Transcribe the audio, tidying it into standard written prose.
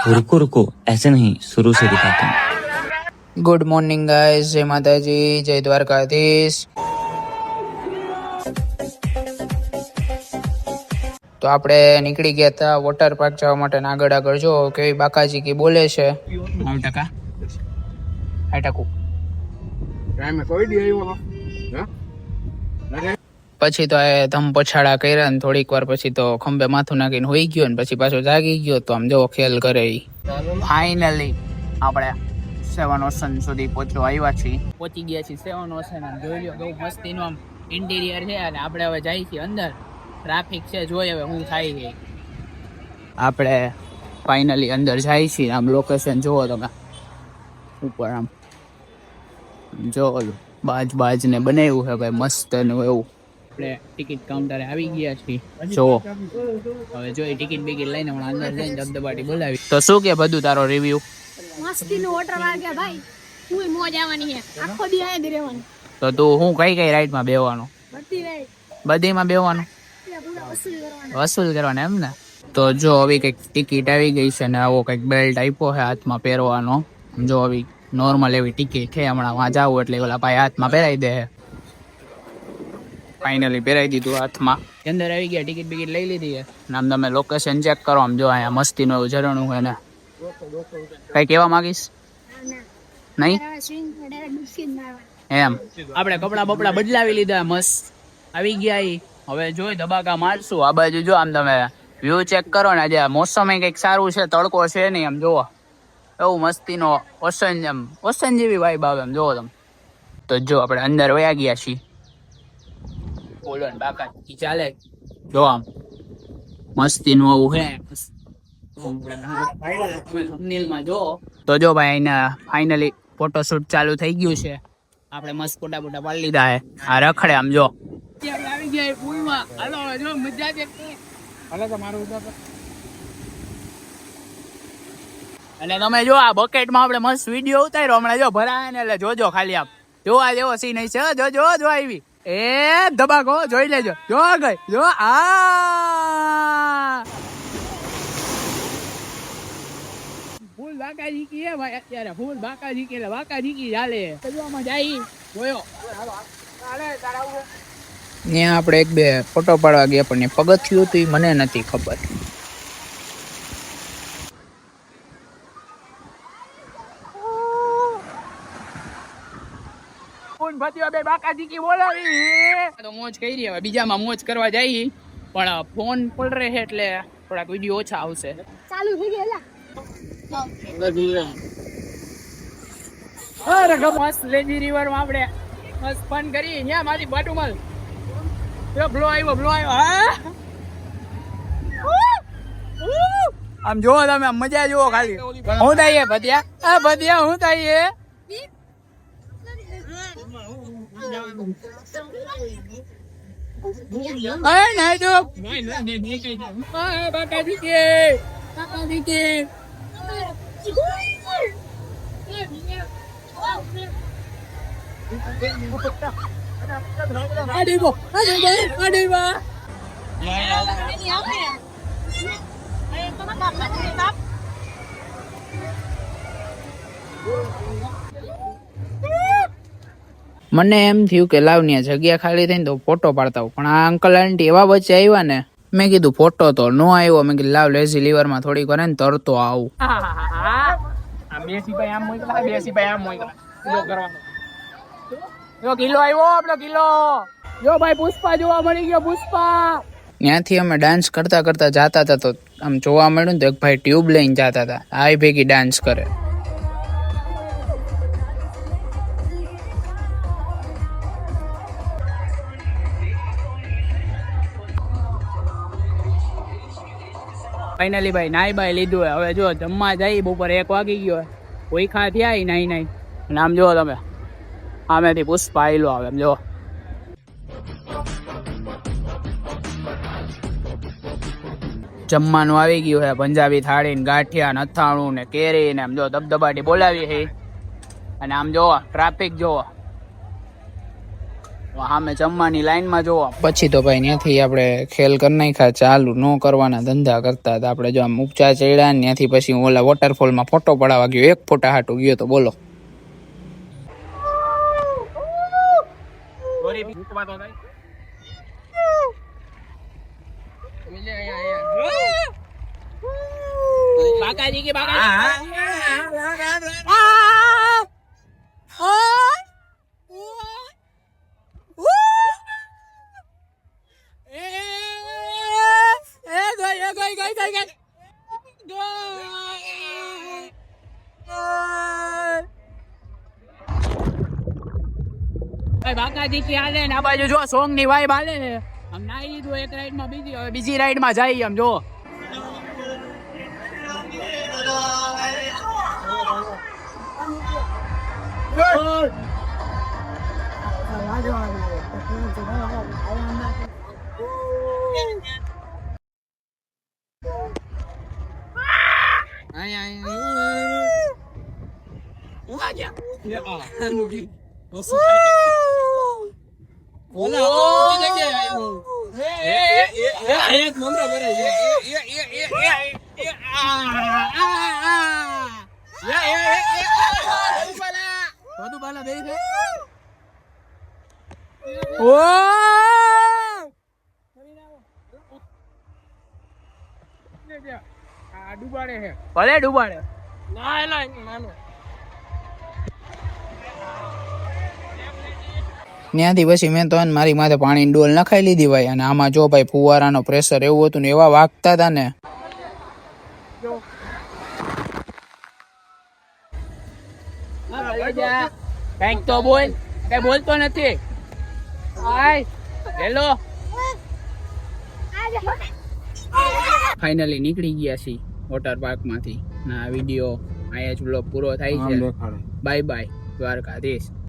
रुको रुको ऐसे नहीं शुरू से दिखाता हूँ। ગુડ મોર્નિંગ ગાઈઝ, જય માતાજી, જય દ્વારકાધીશ। તો આપણે નીકળી ગયા હતા વોટર પાર્ક જવા માટે। આગળ આગળ જો કેવી બાકાજી કી બોલે છે। 9% 8%। પછી તો એ ધમ પછાડા કર્યા ને થોડીક વાર પછી તો ખંભે માથું નાખીને હોઈ ગયો ને પછી પાછો જાગી ગયો। તો આમ જો ખેલ કરે। ફાઇનલી આપણે 7 ઓશન સુધી આવ્યા છીએ। પહોંચી ગયા છીએ 7 ઓશન। જોઈ લો બહુ મસ્તીનું આમ ઇન્ટિરિયર છે અને આપણે હવે જઈએ છીએ અંદર। ટ્રાફિક છે, જોઈએ હવે શું થાય છે। આપણે ફાઇનલી અંદર જઈએ છીએ। આમ લોકેશન જુઓ તમે ઉપર, આમ જો બાજ ને બનાવ્યું છે ભાઈ મસ્ત ને એવું। આપણે ટિકિટ કાઉન્ટરે આવી ગયા છીએ। જો હવે જોઈ ટિકિટ બિકિટ લઈને હમણાં અંદર જઈને ધબધબાટી બોલાવી। તો શું કે બધું તારો રિવ્યુ? મસ્તીનો વોટર પાર્ક છે ભાઈ, ફૂલ મોજ આવવાની છે, આખો દી આયા જ રહેવાનું। તો તું હું કઈ રાઈડમાં બેહવાનું? બધી રાઈડ, બધીમાં બેહવાનું, વસૂલ કરવાના એમ ને? તો જો આવી કઈક ટિકિટ આવી ગઈ છે ને આવો કઈક બેલ્ટ આપ્યો છે હાથમાં પહેરવાનો। જો આવી નોર્મલ એવી ટિકિટ છે, હમણાં વાં જાવું એટલે ઓલા ભાઈ હાથમાં પહેરાવી દે। ફાઇનલી પહેરાવી દીધું હાથમાં। અંદર આવી ગયા, ટિકિટ બિકિટ લઈ લીધી છે। આમ તમે લોકેશન ચેક કરો, આમ જો અહીંયા મસ્તીનું એવું ઝરણું છે ને। કઈ કહેવા માંગીશ? નહીં એમ? આપણે કપડા બપડા બદલાવી લીધા, મસ્ત આવી ગયા। હવે જોઈ ધબાકા મારશું। આ બાજુ જો આમ તમે વ્યૂ ચેક કરો ને, આજે મોસમ કઈક સારું છે, તડકો છે નહીં। આમ જોવો એવું મસ્તીનો ઓશન, એમ ઓશન જેવી વાઇબ આવે એમ જોવો તમે। તો જો આપણે અંદર વયા ગયા છીએ। બોલો ને બાકા ચાલે, જો આમ મસ્તીનું આવું છે। તો જો ભાઈ અહીંયા ફાઇનલી ફોટોશૂટ ચાલુ થઈ ગયું છે। આપણે મસ્ત ફોટા બોટા પાડી લીધા છે। આ રખડે આમ જો આવી ગયા પૂલમાં। હાલો જો મજા જ હાલો તમારું અને તમે જો આ બકેટમાં આપણે મસ્ત વિડીયો ઉતાર્યો હમણાં, જો ભરાય ને એટલે જોજો ખાલી આપ જોવા જેવો સીન છે। જો જો જો આવી એ ધબાકો જોઈ લેજો। જો ગઈ જો આ ફૂલ બાકાજી કી હે ભાઈ, અત્યારે ફૂલ બાકાજી કી, બાકાજી કી ચાલે કજવામાં જાય જોયો। ત્યાં આપણે એક બે ફોટો પાડવા ગયા પણ પગથિયું હતું મને નથી ખબર। બે બાકાજી કી બોલાવી તો મોજ કરી। હવે બીજામાં મોજ કરવા જઈએ પણ ફોન પડ રહે એટલે થોડાક વિડીયો ઓછા આવશે। ચાલુ થઈ ગયા। અરે મસ્ત લેજી રિવર માં આપણે મસ્ત ફન કરી। ત્યાં મારી બાટુમલ બ્લો આવ્યો હા। આમ જોવો તમે, આમ મજા જોવો ખાલી। હું થાય ભધિયા ભધિયા હું થાય બાકાજી કે મને એમ થયું કે લાવ ને જગ્યા ખાલી થઈને તો ફોટો પાડતા હોઉં, પણ આ અંકલ આંટી એવા વચ્ચે આવ્યા ને, મેં કીધું ફોટો તો નો આવ્યો। મેં કીધું લાવ લેઝી લીવર માં થોડીક વાર ને તરતો આવું। કિલો આવ્યો આપણો કિલો। જો ભાઈ પુષ્પા જોવા મળી ગયો, પુષ્પા। ત્યાંથી અમે ડાન્સ કરતા કરતા જાતા હતા તો આમ જોવા મળ્યું ને તો એક ભાઈ ટ્યુબ લઈને જાતા હતા, આ ભેગી ડાન્સ કરે। ફાઇનલી ભાઈ નાઈ બાઈ લીધું હવે જો જમવા જઈ। બપોરે 1 વાગી ગયો, કોઈ ખા થયા નાઈ અને આમ જો તમે આમેથી પુષ્પા આયલો આવે એમ જો। જમવાનું આવી ગયું છે, પંજાબી થાળી ને ગાંઠિયા ને અથાણું ને કેરી ને આમ જો ધબધબાટી બોલાવી છે। અને આમ જો ટ્રાફિક જો સામે જમવાની લાઈનમાં જોવા. પછી તો ભાઈ ત્યાંથી આપણે ખેલ કરી નાખ્યા ચાલુ, ન કરવાના ધંધા કરતા હતા આપણે. જો આમ ઉપચા ચડ્યા ને ત્યાંથી પછી હું ઓલા વોટરફોલમાં ફોટો પડાવવા ગયો, એક ફોટા હાટું ગયો તો બોલો. બાકાજી કે હાલે ને આ બાજુ જો સોંગ ની વાઈબ હાલે છે. આમ નાઈ લીધું એક રાઈડ માં, બીજી રાઈડ માં જઈએ આમ જો. ભલે ડૂબાડે ત્યાંથી પછી મેં તો મારી માથે પાણી ડોલ નખાઈ લીધી ભાઈ. અને આમાં જો ભાઈ ફુવારાનો પ્રેશર એવું હતું ને એવા વાગતા હતા ને. કઈક તો બોલ, કઈ બોલતો નથી. હેલો, ફાઇનલી નીકળી ગયા છીએ વોટર પાર્ક માંથી. ના વિડીયો અહીંયા જ બ્લોગ પૂરો થાય છે. Bye bye Dwarkadhish.